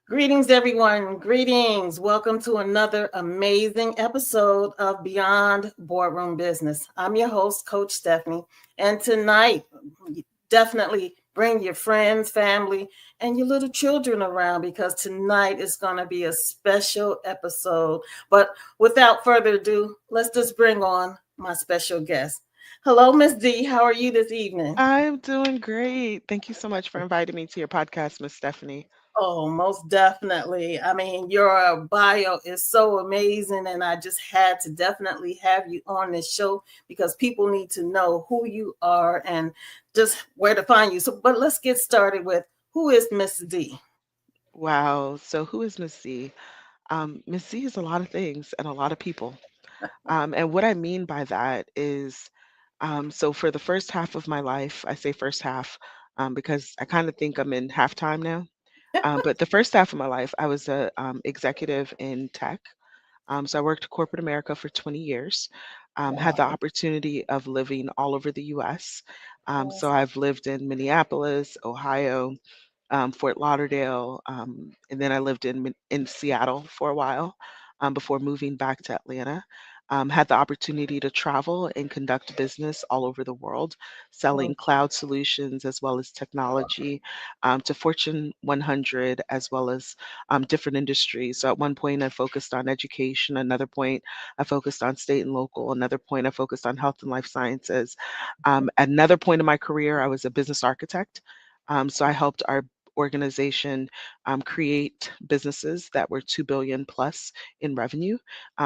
Greetings, everyone. Greetings. Welcome to another amazing episode of Beyond Boardroom Business. I'm your host, Coach Stephanie. And tonight, definitely bring your friends, family, and your little children around because tonight is going to be a special episode. But without further ado, let's just bring on my special guest. Hello, Miss D. How are you this evening? I'm doing great. Thank you so much for inviting me to your podcast, Miss Stephanie. Oh, most definitely. I mean, your bio is so amazing, and I just had to definitely have you on this show because people need to know who you are and just where to find you. So, but let's get started with who is Miss D? Wow. So, who is Miss Z? Miss Z is a lot of things and a lot of people. And what I mean by that is, so for the first half of my life, I say first half because I kind of think I'm in halftime now. But the first half of my life, I was a executive in tech. So I worked corporate America for 20 years, had the Wow. opportunity of living all over the US. So Awesome. I've lived in Minneapolis, Ohio, Fort Lauderdale, and then I lived in Seattle for a while before moving back to Atlanta. Had the opportunity to travel and conduct business all over the world, selling cloud solutions as well as technology to Fortune 100 as well as different industries. So at one point, I focused on education. Another point, I focused on state and local. Another point, I focused on health and life sciences. At another point in my career, I was a business architect. So I helped our organization create businesses that were 2 billion plus in revenue.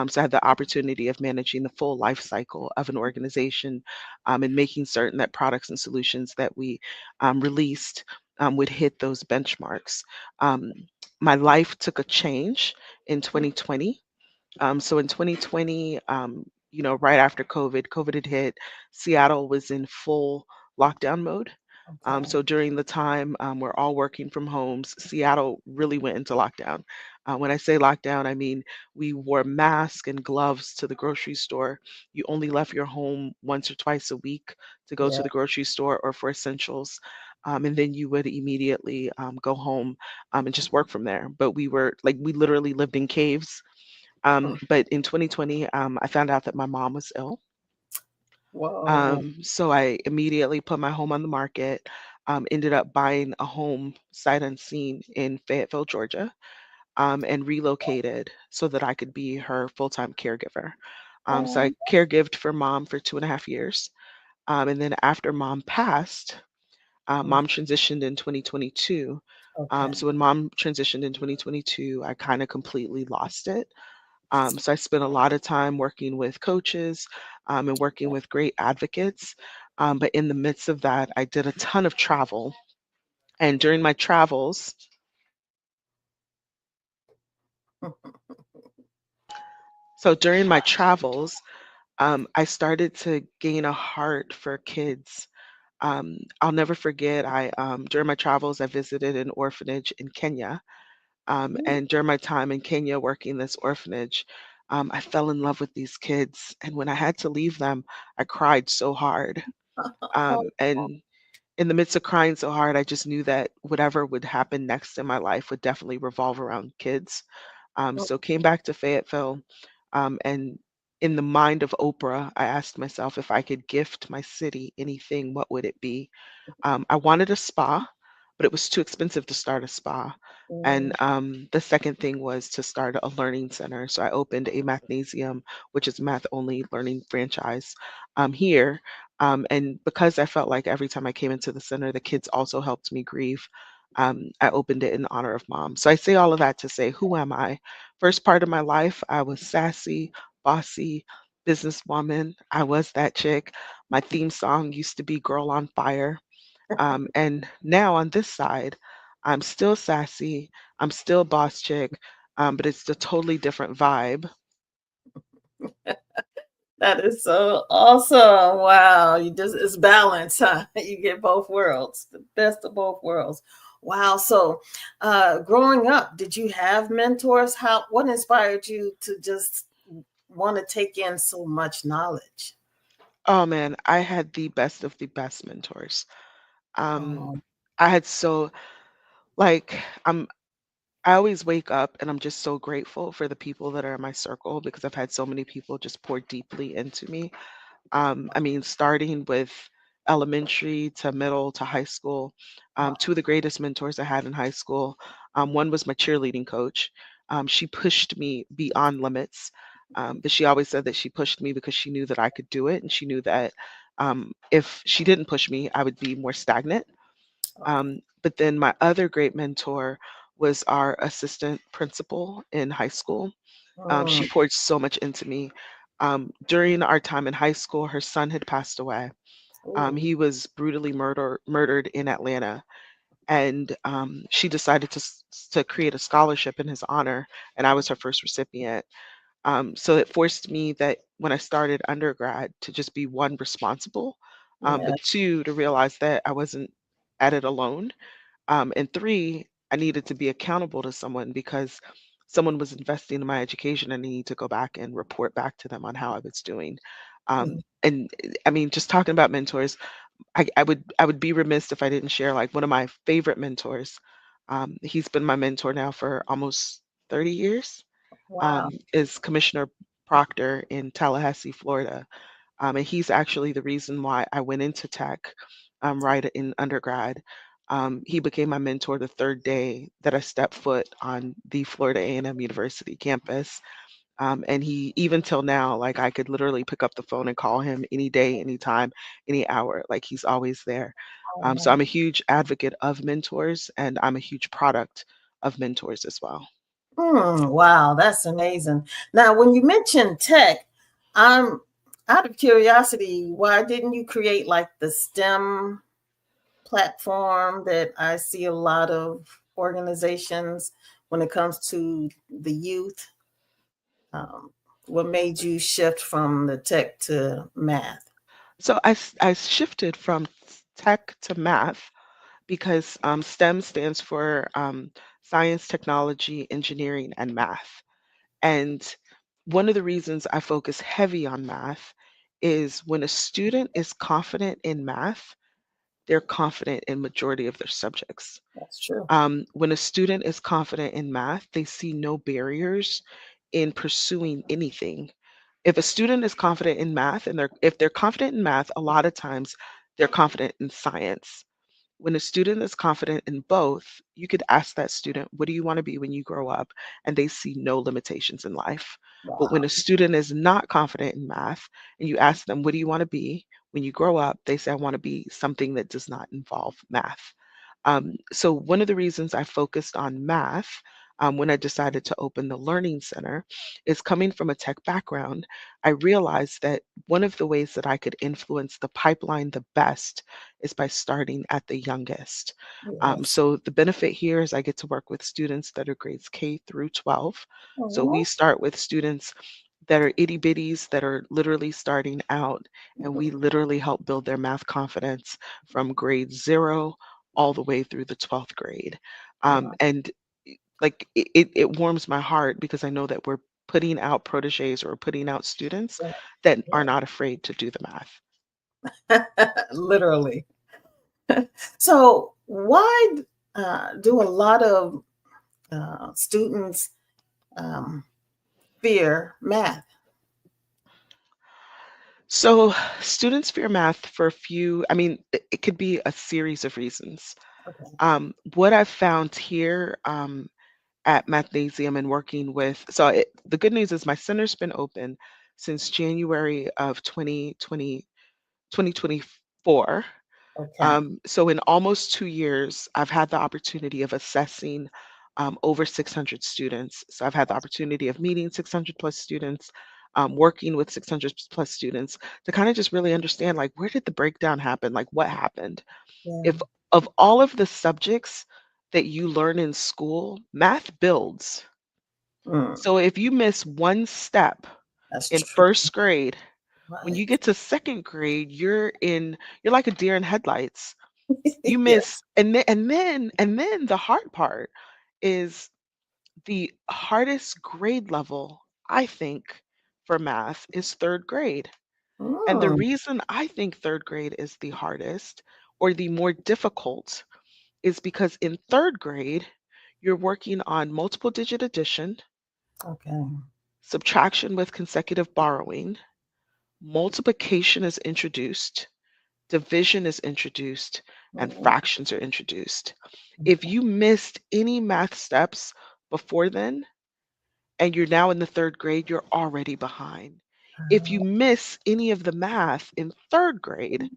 So I had the opportunity of managing the full life cycle of an organization and making certain that products and solutions that we released would hit those benchmarks. Um, my life took a change in 2020. So in 2020, right after COVID had hit, Seattle was in full lockdown mode. Okay. So during the time we're all working from homes, Seattle really went into lockdown. When I say lockdown, I mean we wore masks and gloves to the grocery store. You only left your home once or twice a week to go to Yeah. the grocery store or for essentials. And then you would immediately go home and just work from there. But we literally lived in caves. But in 2020, I found out that my mom was ill. Whoa. So I immediately put my home on the market, ended up buying a home sight unseen in Fayetteville, Georgia, and relocated so that I could be her full time caregiver. So Oh, I caregived for mom for 2.5 years. And then after mom passed, mm, mom transitioned in 2022. okay. So when mom transitioned in 2022, I kind of completely lost it. So I spent a lot of time working with coaches and working with great advocates. But in the midst of that, I did a ton of travel. And during my travels, so during my travels, I started to gain a heart for kids. I'll never forget, during my travels, I visited an orphanage in Kenya. And during my time in Kenya working this orphanage, I fell in love with these kids. And when I had to leave them, I cried so hard. And in the midst of crying so hard, I just knew that whatever would happen next in my life would definitely revolve around kids. So came back to Fayetteville, and in the mind of Oprah, I asked myself if I could gift my city anything, what would it be? I wanted a spa, but it was too expensive to start a spa. And Mm, the second thing was to start a learning center. So I opened a mathnasium, which is math only learning franchise here. And because I felt like every time I came into the center, the kids also helped me grieve. I opened it in honor of mom. So I say all of that to say, who am I? First part of my life, I was sassy, bossy, businesswoman. I was that chick. My theme song used to be Girl on Fire. And now on this side, I'm still sassy, I'm still boss chick, but it's a totally different vibe. that is so awesome. Wow. You just it's balance, huh? You get both worlds, the best of both worlds. Wow. So growing up, did you have mentors? How what inspired you to just want to take in so much knowledge? Oh man, I had the best of the best mentors. Um, Oh, I had so like I'm I always wake up and I'm just so grateful for the people that are in my circle because I've had so many people just pour deeply into me. I mean, starting with elementary to middle to high school, two of the greatest mentors I had in high school. One was my cheerleading coach. She pushed me beyond limits, but she always said that she pushed me because she knew that I could do it, and she knew that if she didn't push me, I would be more stagnant. But then my other great mentor was our assistant principal in high school. She Mm, poured so much into me. During our time in high school, her son had passed away. ooh, He was brutally murdered in Atlanta, and she decided to create a scholarship in his honor, and I was her first recipient. So it forced me that when I started undergrad to just be one responsible, yeah, but two to realize that I wasn't at it alone, and three, I needed to be accountable to someone because someone was investing in my education and I need to go back and report back to them on how I was doing. mm, I mean, just talking about mentors, I would be remiss if I didn't share like one of my favorite mentors. He's been my mentor now for almost 30 years. wow. Is Commissioner Proctor in Tallahassee, Florida. And he's actually the reason why I went into tech right in undergrad. He became my mentor the third day that I stepped foot on the Florida A&M University campus. And he, even till now, like I could literally pick up the phone and call him any day, anytime, any hour. Like he's always there. So I'm a huge advocate of mentors, and I'm a huge product of mentors as well. Wow, that's amazing. Now, when you mentioned tech, I'm out of curiosity, why didn't you create like the STEM platform that I see a lot of organizations when it comes to the youth? Um, what made you shift from the tech to math? So I shifted from tech to math because STEM stands for science, technology, engineering, and math. And one of the reasons I focus heavy on math is when a student is confident in math, they're confident in majority of their subjects. That's true. When a student is confident in math, they see no barriers in pursuing anything. If a student is confident in math and if they're confident in math, a lot of times they're confident in science. When a student is confident in both, you could ask that student, what do you want to be when you grow up? And they see no limitations in life. But when Wow. a student is not confident in math and you ask them, what do you want to be when you grow up? They say, I want to be something that does not involve math. So, one of the reasons I focused on math when I decided to open the Learning Center is coming from a tech background. I realized that one of the ways that I could influence the pipeline the best is by starting at the youngest. Yes. So, the benefit here is I get to work with students that are grades K through 12. So, we Oh, start with students that are itty bitties that are literally starting out, and we literally help build their math confidence from grade zero all the way through the 12th grade. wow. And like it warms my heart because I know that we're putting out proteges or putting out students Yeah, that are yeah. not afraid to do the math. Literally. So, why do a lot of students um, fear math? So students fear math for a few, I mean, it could be a series of reasons. Okay. What I've found here at Mathnasium and working with, the good news is my center's been open since January of 2024. Okay. So in almost 2 years, I've had the opportunity of assessing over 600 students. So I've had the opportunity of meeting 600 plus students, working with 600 plus students to kind of just really understand like where did the breakdown happen? Like what happened? Yeah. If of all of the subjects that you learn in school, math builds. Mm, So if you miss one step that's in true. first grade, when you Right. get to second grade, you're like a deer in headlights. You miss Yes. and then the hard part is the hardest grade level, I think, for math is 3rd grade. And the Mm, reason I think 3rd grade is the hardest or the more difficult is because in 3rd grade, You're working on multiple digit addition, Okay. subtraction with consecutive borrowing, multiplication is introduced, division is introduced, and Mm, fractions are introduced. If you missed any math steps before then, and you're now in the third grade, you're already behind. If you miss any of the math in third grade,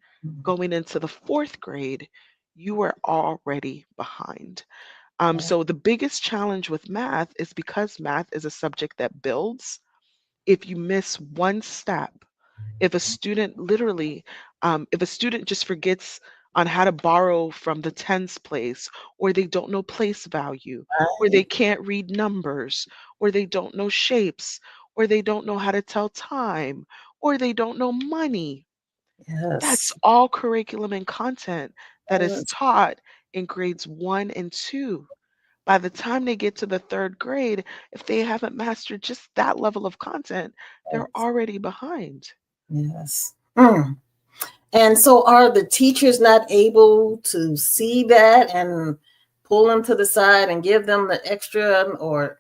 going into the fourth grade, you are already behind. yes, So the biggest challenge with math is because math is a subject that builds. If you miss one step, if a student literally, if a student just forgets on how to borrow from the tens place, or they don't know place value, or they right. can't read numbers, or they don't know shapes, or they don't know how to tell time, or they don't know money, that's Yes. all curriculum and content that is Yes. taught in grades 1 and 2. By the time they get to the third grade, if they haven't mastered just that level of content, they're already behind. Yes. Mm. And so are the teachers not able to see that and pull them to the side and give them the extra or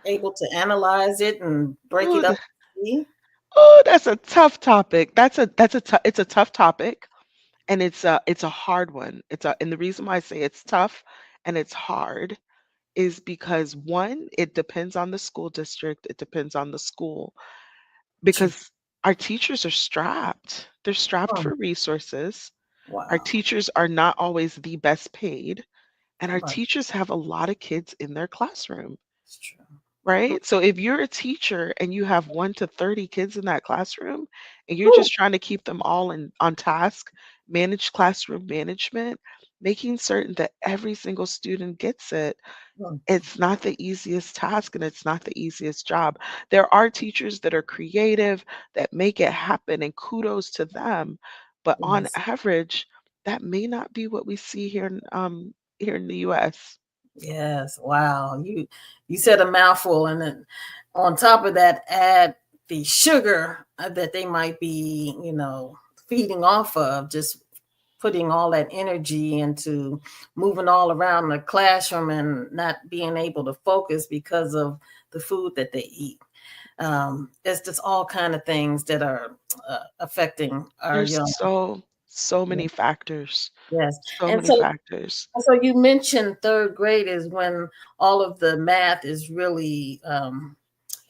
able to analyze it and break Oh, it up? See? that's a tough topic. It's a tough topic, and it's a hard one. And the reason why I say it's tough and it's hard is because one, it depends on the school district, it depends on the school, True. because our teachers are strapped. They're strapped Oh, for resources. Our wow. teachers are not always the best paid, and our Right. teachers have a lot of kids in their classroom. It's true. Right? So if you're a teacher and you have 1 to 30 kids in that classroom and you're Woo. just trying to keep them all in on task, manage classroom management, making certain that every single student gets it, Mm. it's not the easiest task and it's not the easiest job. There are teachers that are creative, that make it happen, and kudos to them. But on Yes. average, that may not be what we see here in the US. Yes. Wow. You said a mouthful, and then on top of that, add the sugar that they might be, feeding off of, just putting all that energy into moving all around the classroom and not being able to focus because of the food that they eat. It's just all kind of things that are affecting our There's young. so many factors. Yes. So And many so factors. so you mentioned third grade is when all of the math is really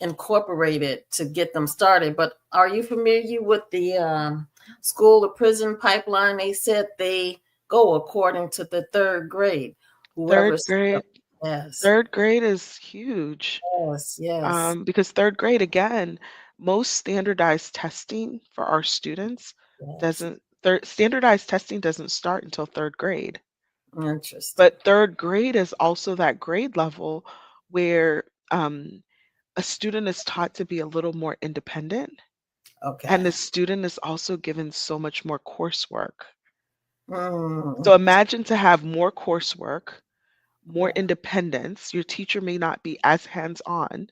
incorporated to get them started. But are you familiar with the school to prison pipeline? They said they go according to the third grade. 3rd Whoever's grade yes, 3rd grade is huge, yes, yes, because 3rd grade, again, most standardized testing for our students yes. doesn't third standardized testing doesn't start until 3rd grade. Interesting. But 3rd grade is also that grade level where, a student is taught to be a little more independent, and the Okay. student is also given so much more coursework. Mm, So imagine to have more coursework, more yeah. independence. Your teacher may not be as hands-on.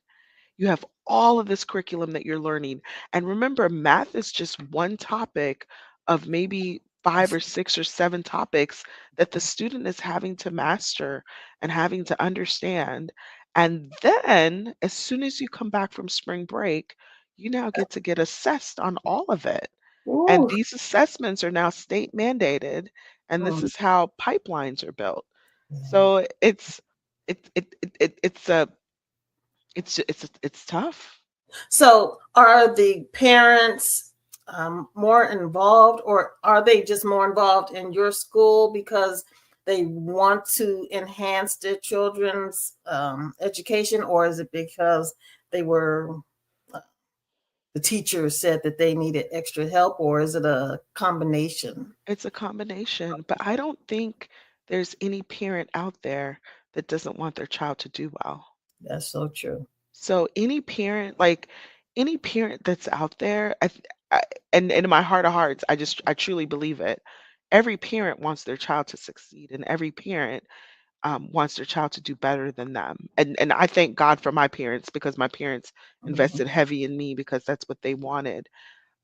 You have all of this curriculum that you're learning. And remember, math is just one topic of maybe 5 or 6 or 7 topics that the student is having to master and having to understand. And then, as soon as you come back from spring break, you now get assessed on all of it. And Ooh. these assessments are now state mandated, and this Mm, is how pipelines are built. yeah. So it's a it's tough. So, are the parents more involved, or are they just more involved in your school because they want to enhance their children's education, or is it because they were uh, the teacher said that they needed extra help, or is it a combination? It's a combination, but I don't think there's any parent out there that doesn't want their child to do well. That's so true. So any parent that's out there, I and in my heart of hearts, I truly believe it. Every parent wants their child to succeed, and every parent wants their child to do better than them. And I thank God for my parents because my parents Mhm. invested heavy in me because that's what they wanted.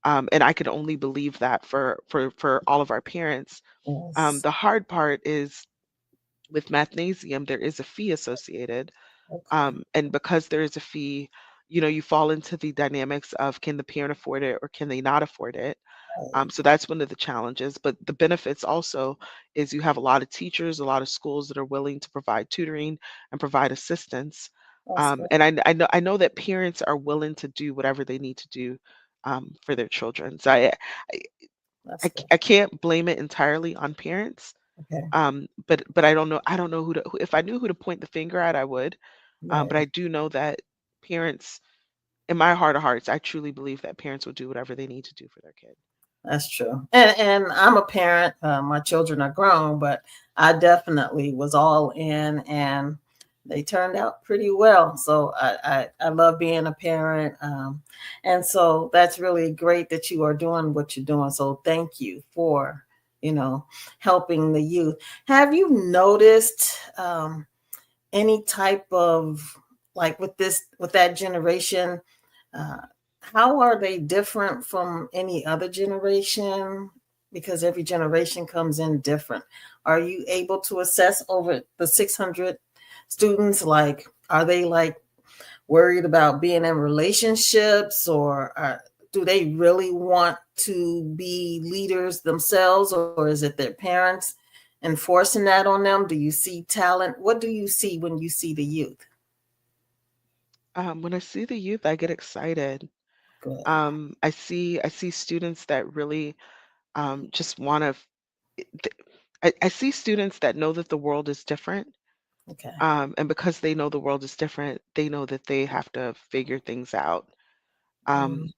And I can only believe that for all of our parents. Yes. The hard part is With mathnasium, there is a fee associated. Okay. And because there is a fee, you fall into the dynamics of can the parent afford it or can they not afford it? Right. So that's one of the challenges. But the benefits also is you have a lot of teachers, a lot of schools that are willing to provide tutoring and provide assistance. That's great. And I know that parents are willing to do whatever they need to do for their children. So I, That's good. I can't blame it entirely on parents. Okay. But I don't know if I knew who to point the finger at, I would. But Right. I do know that parents, in my heart of hearts, I truly believe that parents will do whatever they need to do for their kid. That's true. And I'm a parent. My children are grown, but I definitely was all in, and they turned out pretty well. So I love being a parent. And so that's really great that you are doing what you're doing. So thank you for, you know, helping the youth. Have you noticed any type of, like, with that generation, uh, how are they different from any other generation? Because every generation comes in different. Are you able to assess over the 600 students? Like, are they like worried about being in relationships, or do they really want to be leaders themselves, or is it their parents enforcing that on them? Do you see talent? What do you see when you see the youth? When I see the youth, I get excited. Good. I see students that really just want to. I see students that know that the world is different, Okay. and because they know the world is different, they know that they have to figure things out. Um, Mm,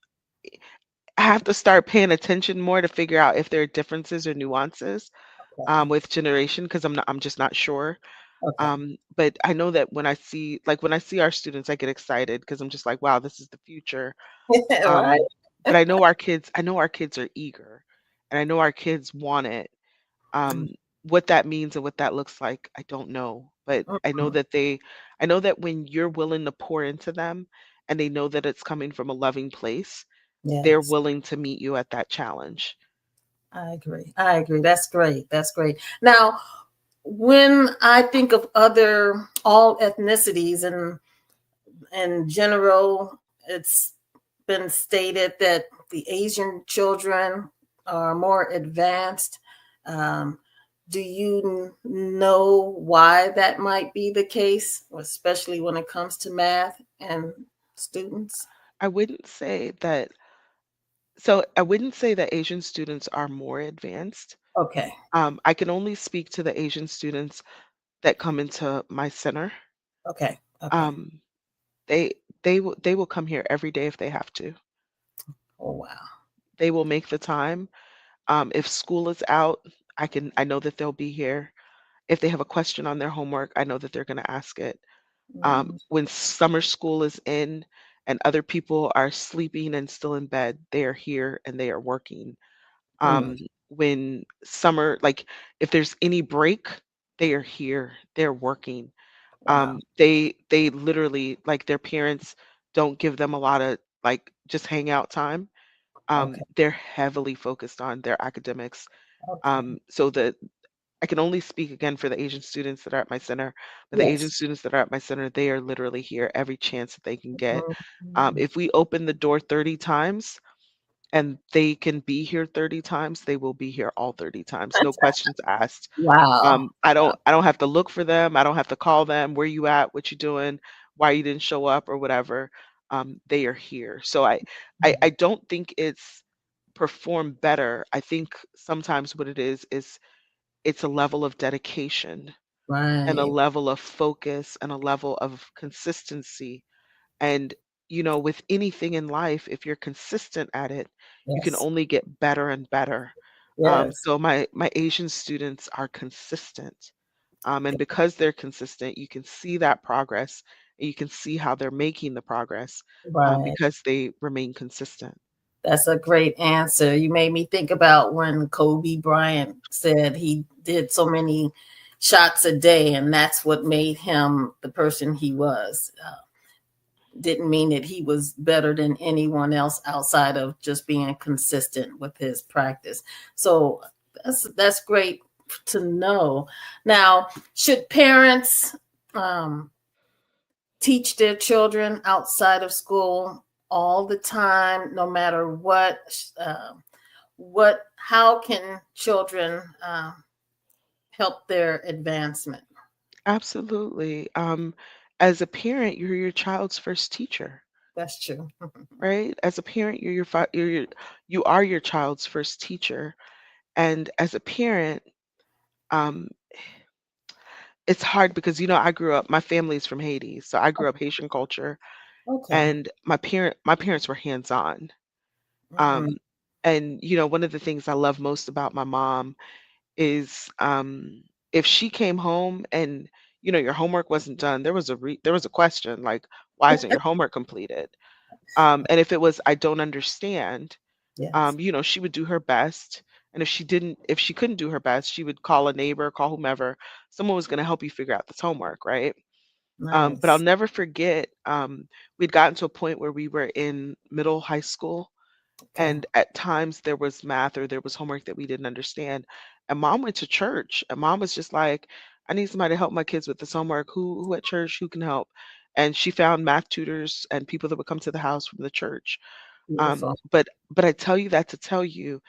I have to start paying attention more to figure out if there are differences or nuances okay. with generation because I'm just not sure. Okay. But I know that when I see our students, I get excited because I'm just like, wow, this is the future. Right. But I know our kids are eager, and I know our kids want it. Um, what that means and what that looks like, I don't know. But Mhm. I know that when you're willing to pour into them, and they know that it's coming from a loving place, they're Yes, willing to meet you at that challenge. I agree. I agree. That's great. That's great. Now, when I think of other all ethnicities, and in general, it's been stated that the Asian children are more advanced. Um, do you know why that might be the case, especially when it comes to math and students? I wouldn't say that I wouldn't say that Asian students are more advanced. Okay. I can only speak to the Asian students that come into my center. Okay. Okay. Um, they will come here every day if they have to. Oh, wow. They will make the time. If school is out, I know that they'll be here. If they have a question on their homework, I know that they're going to ask it. Mm, When summer school is in and other people are sleeping and still in bed, they are here and they are working. mm, When summer, like if there's any break, they are here, they're working. wow. They literally, like, their parents don't give them a lot of like just hangout time. Okay. They're heavily focused on their academics. Okay. So that I can only speak again for the Asian students that are at my center, but the Asian Yes. students that are at my center, they are literally here every chance that they can get. Mhm. If we open the door 30 times and they can be here 30 times, they will be here all 30 times, no questions asked. Wow. I Wow. don't have to look for them. I don't have to call them. Where you at? What you doing? Why you didn't show up or whatever. They are here. So I don't think it's perform better. I think sometimes what it is it's a level of dedication and a Right. level of focus and a level of consistency. And with anything in life, if you're consistent at it, you can Yes. only get better and better. Yes. So my Asian students are consistent. And because they're consistent, you can see that progress and you can see how they're making the progress Right. because they remain consistent. That's a great answer. You made me think about when Kobe Bryant said he did so many shots a day, and that's what made him the person he was. Didn't mean that he was better than anyone else outside of just being consistent with his practice. So that's great to know. Now, should parents um, teach their children outside of school all the time, no matter what? What? How can children help their advancement? Absolutely. As a parent, you're your child's first teacher, That's true. right? As a parent, you are your child's first teacher, and as a parent, um, it's hard because I grew up. My family's from Haiti, so I grew up Haitian culture, Okay. and my parents were hands on. Mm, Um, and one of the things I love most about my mom is if she came home and your homework wasn't done, there was a question like, why isn't your homework completed? And if it was, I don't understand, yes. she would do her best. And if she couldn't do her best, she would call a neighbor, call whomever. Someone was going to help you figure out this homework, right? But I'll Nice. never forget, we'd gotten to a point where we were in middle high school, Okay. and at times there was math or there was homework that we didn't understand. And mom went to church, and mom was just like, I need somebody to help my kids with this homework. Who at church, who can help? And she found math tutors and people that would come to the house from the church. Beautiful. But I tell you that to tell you,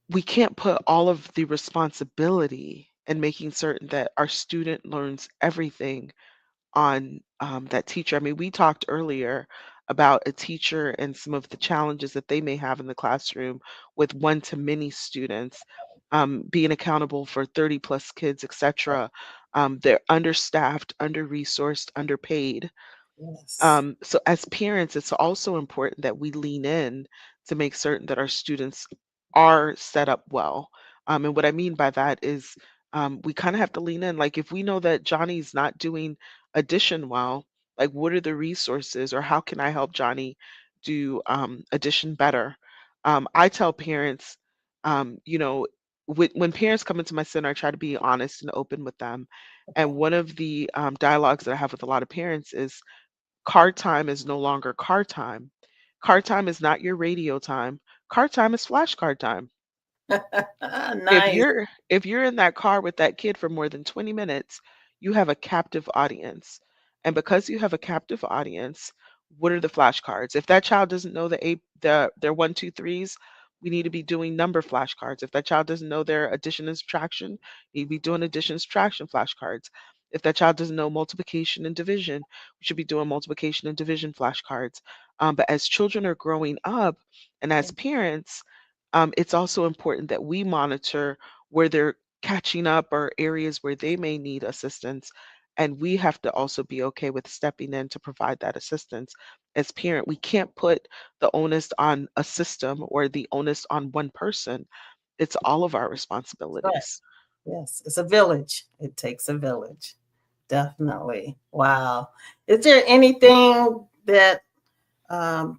we can't put all of the responsibility in making certain that our student learns everything on that teacher. I mean, we talked earlier about a teacher and some of the challenges that they may have in the classroom with one to many students, being accountable for 30 plus kids, etc. They're understaffed, under resourced, underpaid. Yes. So as parents, it's also important that we lean in to make certain that our students are set up well. And what I mean by that is we kind of have to lean in. Like if we know that Johnny's not doing addition well, like what are the resources or how can I help Johnny do addition better? I tell parents, when parents come into my center, I try to be honest and open with them. Okay. And one of the dialogues that I have with a lot of parents is car time is no longer car time. Car time is not your radio time. Car time is flashcard time. If Nice. you're in that car with that kid for more than 20 minutes, you have a captive audience. And because you have a captive audience, what are the flashcards? If that child doesn't know their one, two, threes, we need to be doing number flashcards. If that child doesn't know their addition and subtraction, we need to be doing addition and subtraction flashcards. If that child doesn't know multiplication and division, we should be doing multiplication and division flashcards. But as children are growing up and as parents, it's also important that we monitor where they're catching up or areas where they may need assistance. And we have to also be okay with stepping in to provide that assistance. As parent, we can't put the onus on a system or the onus on one person. It's all of our Right. responsibilities. Yes. It's a village. It takes a village. Definitely. Wow. Is there anything that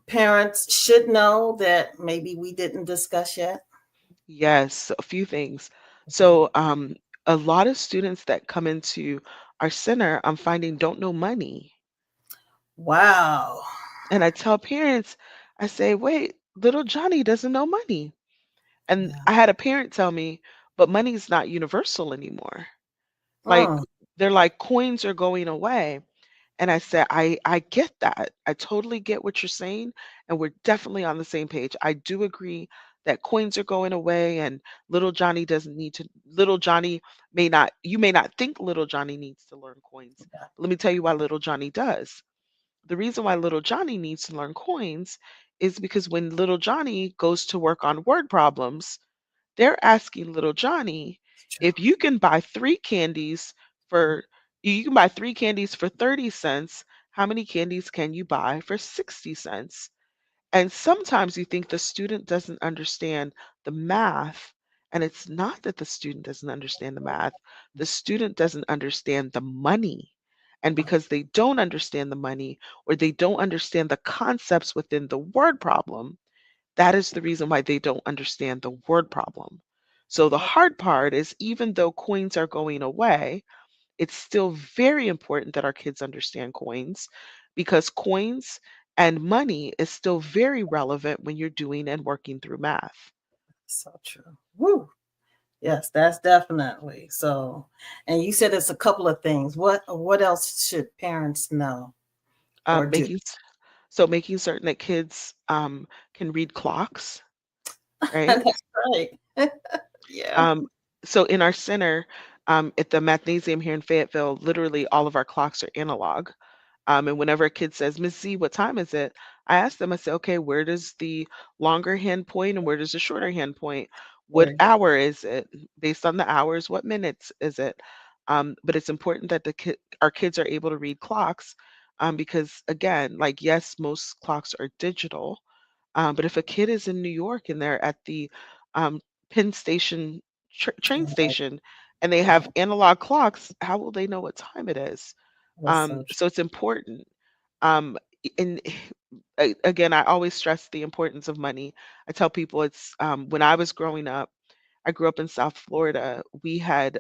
parents should know that maybe we didn't discuss yet? Yes, a few things. Okay. So, a lot of students that come into our center, I'm finding don't know money. Wow. And I tell parents, I say, wait, little Johnny doesn't know money. And Yeah. I had a parent tell me, but money's not universal anymore. Like, Mm, they're like, coins are going away. And I said, I get that. I totally get what you're saying. And we're definitely on the same page. I do agree that coins are going away and little Johnny doesn't need to, little Johnny you may not think little Johnny needs to learn coins. yeah. But let me tell you why little Johnny does. The reason why little Johnny needs to learn coins is because when little Johnny goes to work on word problems, they're asking little Johnny It's true. if you can buy three candies for you can buy three candies for 30 cents, how many candies can you buy for 60 cents? And sometimes you think the student doesn't understand the math, and it's not that the student doesn't understand the math. The student doesn't understand the money. And because they don't understand the money or they don't understand the concepts within the word problem, that is the reason why they don't understand the word problem. So the hard part is even though coins are going away, it's still very important that our kids understand coins because coins and money is still very relevant when you're doing and working through math. So true. Woo. Yes, that's definitely so. And you said it's a couple of things. What else should parents know or do? Making making certain that kids can read clocks, right? That's right. Yeah. Um, so in our center, at the Mathnasium here in Fayetteville, literally all of our clocks are analog. And whenever a kid says, Miss Z, what time is it? I ask them, I say, okay, where does the longer hand point and where does the shorter hand point? What Very good. hour is it? Based on the hours, what minutes is it? But it's important that our kids are able to read clocks because, again, like, yes, most clocks are digital, but if a kid is in New York and they're at the um, Penn Station train Right. station and they have Right. analog clocks, how will they know what time it is? That's so true. So it's important. Um, and again, I always stress the importance of money. I tell people it's when I was growing up, I grew up in South Florida. We had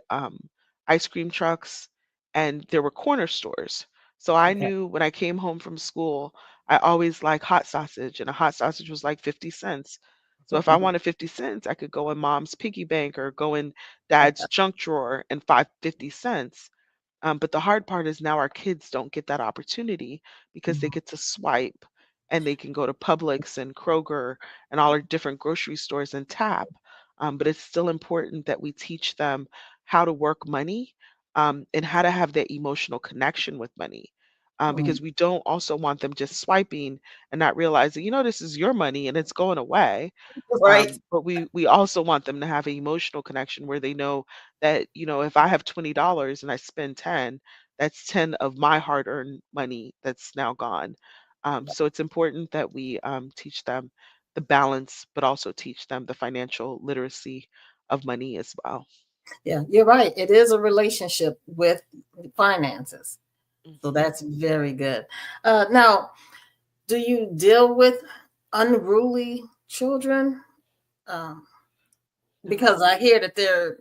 ice cream trucks and there were corner stores. So I Okay. knew when I came home from school, I always like hot sausage, and a hot sausage was like 50 cents. So if I wanted 50 cents, I could go in mom's piggy bank or go in dad's junk drawer and find 50 cents. But the hard part is now our kids don't get that opportunity because they get to swipe and they can go to Publix and Kroger and all our different grocery stores and tap. But it's still important that we teach them how to work money and how to have that emotional connection with money. Mm. Because we don't also want them just swiping and not realizing, this is your money and it's going away. Right. But we also want them to have an emotional connection where they know that, if I have $20 and I spend 10, that's 10 of my hard-earned money that's now gone. So it's important that we teach them the balance, but also teach them the financial literacy of money as well. Yeah, you're right. It is a relationship with finances. So Mhm. that's very good. Now, do you deal with unruly children? Um, because No, I hear that they're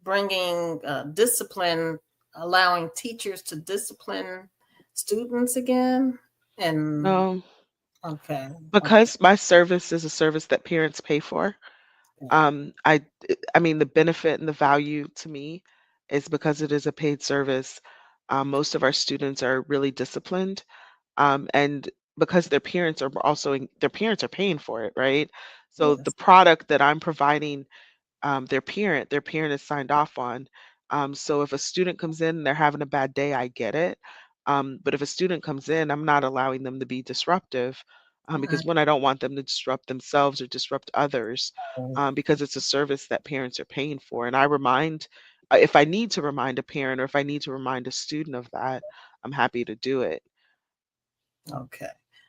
bringing discipline, allowing teachers to discipline students again. And no, okay, okay, because my service is a service that parents pay for. I mean, the benefit and the value to me is because it is a paid service. Most of our students are really disciplined, and because their parents are paying for it, right? So the yes, product that I'm providing their parent is signed off on. So if a student comes in and they're having a bad day, I get it. But if a student comes in, I'm not allowing them to be disruptive because right. one, I don't want them to disrupt themselves or disrupt others because it's a service that parents are paying for. And if I need to remind a parent or if I need to remind a student of that, I'm happy to do it. Okay.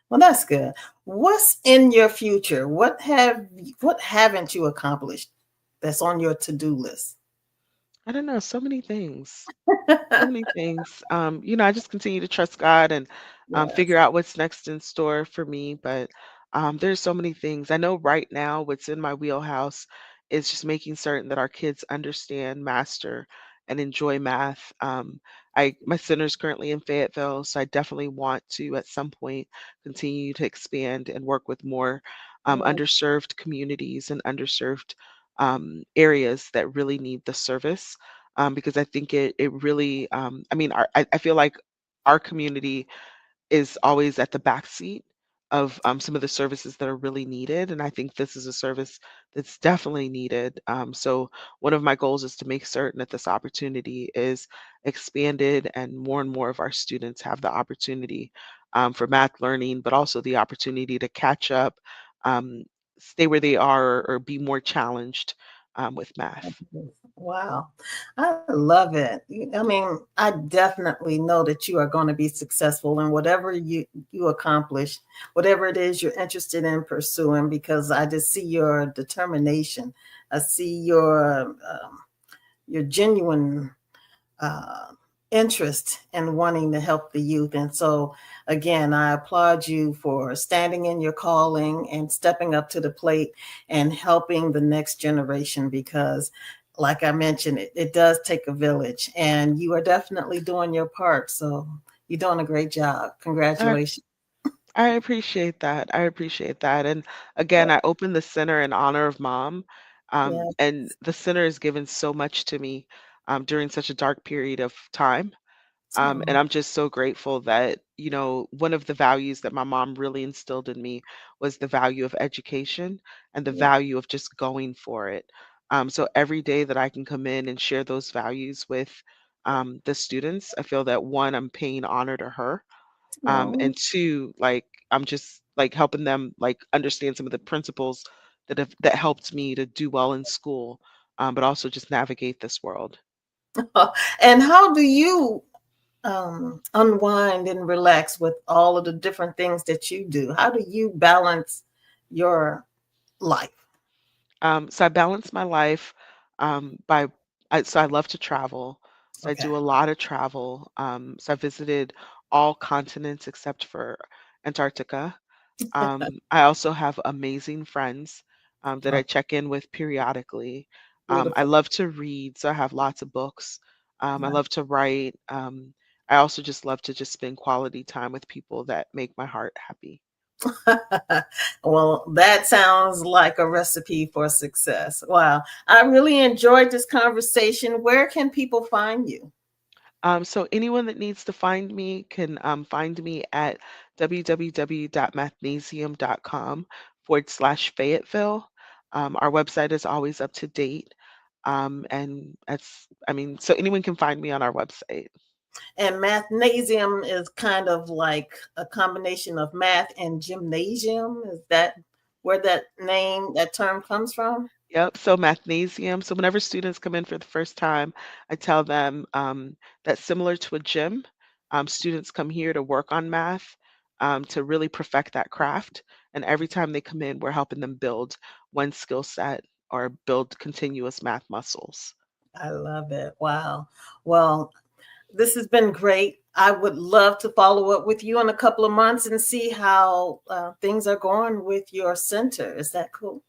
Well, that's good. What's in your future? What haven't you accomplished that's on your to-do list? I don't know, so many things. So many things. I just continue to trust God and figure Yes. out what's next in store for me. But there's so many things. I know right now what's in my wheelhouse is just making certain that our kids understand, master, and enjoy math. My center is currently in Fayetteville, so I definitely want to at some point continue to expand and work with more Right. underserved communities and underserved areas that really need the service because I think it really I mean I feel like our community is always at the back seat of some of the services that are really needed, and I think this is a service that's definitely needed. So one of my goals is to make certain that this opportunity is expanded and more of our students have the opportunity for math learning, but also the opportunity to catch up, um, stay where they are, or be more challenged with math. Wow. I love it. I mean, I definitely know that you are going to be successful in whatever you accomplish, whatever it is you're interested in pursuing, because I just see your determination. I see your genuine uh, interest in wanting to help the youth. And so, again, I applaud you for standing in your calling and stepping up to the plate and helping the next generation because, like I mentioned, it does take a village, and you are definitely doing your part. So, you're doing a great job. Congratulations. I appreciate that. I appreciate that. And again, I opened the center in honor of mom. Yeah. And the center has given so much to me during such a dark period of time. And Oh, I'm just so grateful that, one of the values that my mom really instilled in me was the value of education and the yeah. value of just going for it. So every day that I can come in and share those values with the students, I feel that one, I'm paying honor to her. Oh. And two, like I'm just like helping them like understand some of the principles that helped me to do well in school, but also just navigate this world. And how do you unwind and relax with all of the different things that you do? How do you balance your life? So I balance my life by so I love to travel. So I Okay. do a lot of travel. So I visited all continents except for Antarctica. I also have amazing friends that I Oh, check in with periodically. I beautiful. love to read, so I have lots of books. I love to write. I also just love to just spend quality time with people that make my heart happy. Well, that sounds like a recipe for success. Wow. I really enjoyed this conversation. Where can people find you? So anyone that needs to find me can find me at www.mathnasium.com/Fayetteville. Our website is always up to date. And so anyone can find me on our website. And mathnasium is kind of like a combination of math and gymnasium. Is that where that name, that term comes from? Yep. So mathnasium. So whenever students come in for the first time, I tell them that similar to a gym, students come here to work on math, to really perfect that craft. And every time they come in, we're helping them build one skill set or build continuous math muscles. I love it. Wow. Well, this has been great. I would love to follow up with you in a couple of months and see how things are going with your center. Is that cool?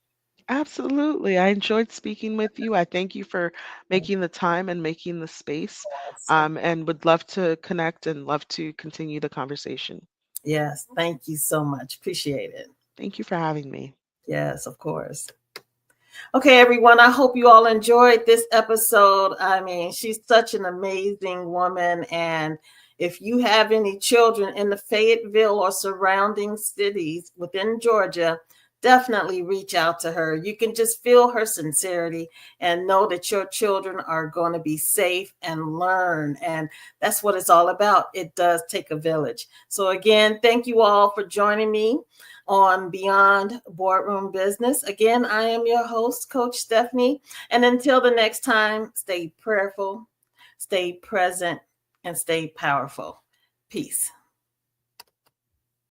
Absolutely. I enjoyed speaking with you. I thank you for making the time and making the space, Awesome. and would love to connect and love to continue the conversation. Yes. Thank you so much. Appreciate it. Thank you for having me. Yes, of course. Okay, everyone, I hope you all enjoyed this episode. I mean, she's such an amazing woman. And if you have any children in the Fayetteville or surrounding cities within Georgia, definitely reach out to her. You can just feel her sincerity and know that your children are going to be safe and learn. And that's what it's all about. It does take a village. So, again, thank you all for joining me on Beyond Boardroom Business. Again, I am your host, Coach Stephanie. And until the next time, stay prayerful, stay present, and stay powerful. Peace.